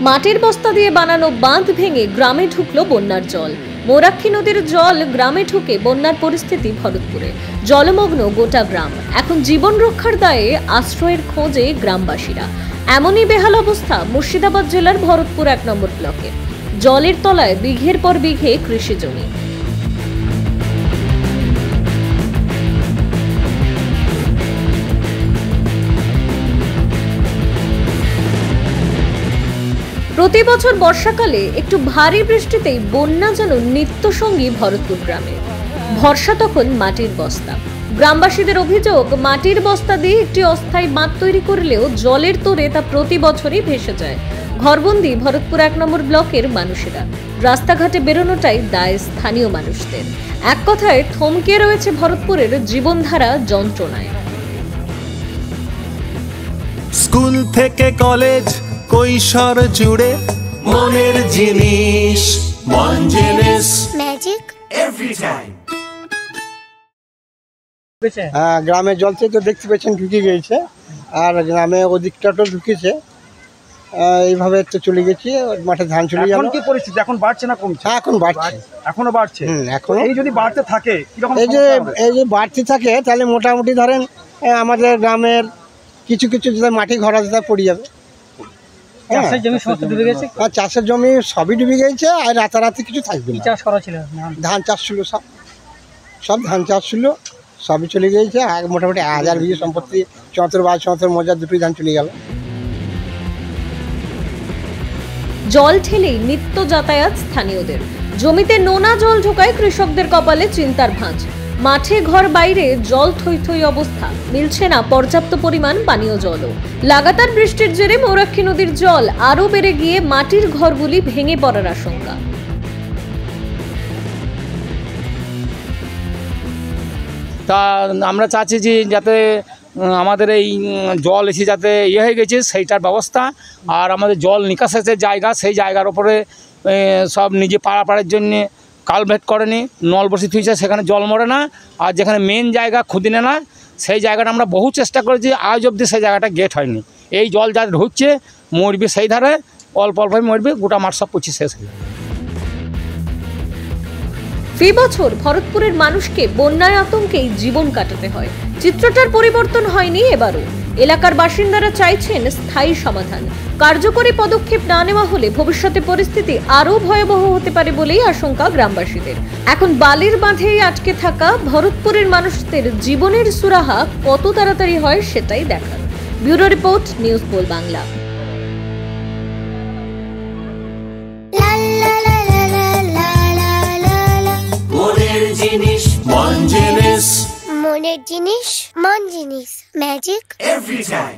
মাটির বস্তা দিয়ে বানানো বাঁধ ভেঙে গ্রামে ঢুকলো বন্যার জল। মোরাক্ষী নদীর জল গ্রামে ঢুকে বন্যার পরিস্থিতি ভরতপুরে। জলমগ্ন গোটা গ্রাম। এখন জীবন রক্ষার দায়ে আশ্রয়ের খোঁজে গ্রামবাসীরা। এমনই বেহাল অবস্থা মুর্শিদাবাদ জেলার ভরতপুর ১ নম্বর ব্লকে। জলের তলায় বিঘের পর বিঘে কৃষি জমি। প্রতি বছর বর্ষাকালে একটু ভারী বৃষ্টিতেই বন্যা যেন নিত্যসঙ্গী ভরতপুর গ্রামে। ভরসা তখন মাটির বস্তা। গ্রামবাসীদের অভিযোগ, মাটির বস্তা দিয়ে একটি অস্থায়ী বাঁধ তৈরি করলেও জলের তোড়ে তা প্রতি বছরই ভেসে যায়। ঘরবন্দি ভরতপুর ১ নম্বর ব্লকের মানুষেরা। রাস্তাঘাটে বেরোনোটাই দায় স্থানীয় মানুষদের। এক কথায় থমকে রয়েছে ভরতপুরের জীবনধারা যন্ত্রণায়। স্কুল থেকে কলেজ কৈশোর জুড়ে মনের জিনিস, মন জিনিস ম্যাজিক এভরি টাইম। গ্রামে জল থেকে দেখতে পেয়েছেন ঢুকে গিয়েছে, আর গ্রামে ওদিকটাও ঢুকেছে। এইভাবে তো চলে গেছি, মাঠে ধান চলে গেল। কি পরিস্থিতি এখন বাড়ছে না কমছে? হ্যাঁ, এখন বাড়ছে, এখনো বাড়ছে। এখন এই যদি বাড়তে থাকে কিরকম? এই যে বাড়তে থাকে তাহলে মোটামুটি ধরেন আমাদের গ্রামের কিছু কিছু মাটি ঘর আছে তা পড়ে যাবে। চাষের জমি সমস্ত ডুবে গেছে। আর চাষের জমি সবই ডুবে গেছে, আর রাতারাতি কিছু থাকবে না। চাষ করা ছিল, ধান চাষ ছিল, সব ধান চাষ ছিল, সবই চলে গিয়েছে। আর মোটামুটি 1000 বিঘে সম্পত্তি 74 মৌজা দুটোই ধান চলে গেল। জল ঠেলেই নিত্য যাতায়াত স্থানীয়দের। জমিতে নোনা জল ঢোকায় কৃষকদের কপালে চিন্তার ভাঁজ। মাঠে ঘর বাইরে জল থই থই অবস্থা। মিলছে না পর্যাপ্ত পরিমাণ পানীয় জলও। লাগাতার বৃষ্টির জেরে মোরাক্ষী নদীর জল আরও বেড়ে গিয়ে মাটির ঘরগুলি ভেঙে পড়ার আশঙ্কা। তা আমরা চাচ্ছি যে যাতে আমাদের এই জল এসে যাতে হয়ে গেছে সেইটার ব্যবস্থা, আর আমাদের জল নিকাশের যে জায়গা সেই জায়গার ওপরে সব নিজে পাড়ার জন্যে কালভেট করেনি, নল বসে থুইছে, সেখানে জল মরে না। আর যেখানে মেন জায়গা খুদিনে না সেই জায়গাটা আমরা বহু চেষ্টা করেছি, আজ অবধি সেই জায়গাটা গেট হয়নি। এই জল যা ঢুকছে মরবি সেই ধারে, অল্প অল্পই মরবি, গোটা মাঠ সব পচি শেষ হয়ে যাবে। ফি বছর ভরতপুরের মানুষকে বন্যার আতঙ্কেই জীবন কাটাতে হয়। চিত্রটার পরিবর্তন হয়নি এবারও। এলাকার বাসিন্দারা চাইছেন স্থায়ী সমাধান। কার্যকরী পদক্ষেপ না নেওয়া হলে ভবিষ্যতে পরিস্থিতি আরও ভয়াবহ হতে পারে বলেই আশঙ্কা গ্রামবাসীদের। এখন বালির বাঁধেই আটকে থাকা ভরতপুরের মানুষদের জীবনের সুরাহা কত তাড়াতাড়ি হয় সেটাই দেখার। Bureau report, news pole Bangla. মনের জিনিস, মন জিনিস, মনের জিনিস মন জিনিস ম্যাজিক এভরি টাইম।